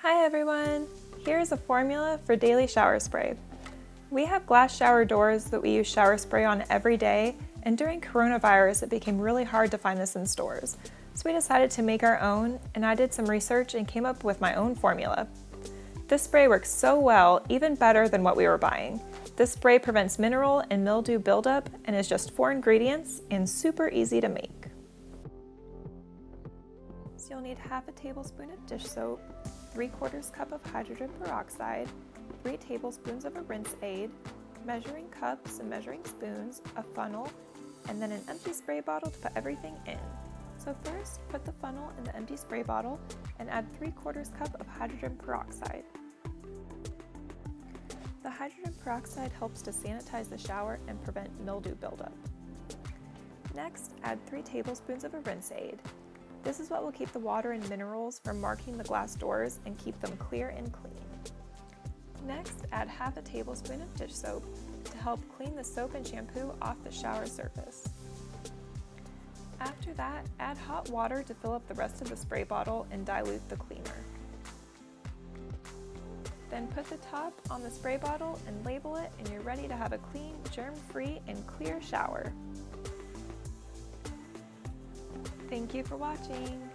Hi everyone! Here's a formula for daily shower spray. We have glass shower doors that we use shower spray on every day, and during coronavirus it became really hard to find this in stores. So we decided to make our own, and I did some research and came up with my own formula. This spray works so well, even better than what we were buying. This spray prevents mineral and mildew buildup and is just 4 ingredients and super easy to make. So you'll need half a tablespoon of dish soap, 3/4 cup of hydrogen peroxide, 3 tablespoons of a rinse aid, measuring cups and measuring spoons, a funnel, and then an empty spray bottle to put everything in. So first, put the funnel in the empty spray bottle and add 3/4 cup of hydrogen peroxide. The hydrogen peroxide helps to sanitize the shower and prevent mildew buildup. Next, add 3 tablespoons of a rinse aid. This is what will keep the water and minerals from marking the glass doors and keep them clear and clean. Next, add half a tablespoon of dish soap to help clean the soap and shampoo off the shower surface. After that, add hot water to fill up the rest of the spray bottle and dilute the cleaner. Then put the top on the spray bottle and label it, and you're ready to have a clean, germ-free, and clear shower. Thank you for watching.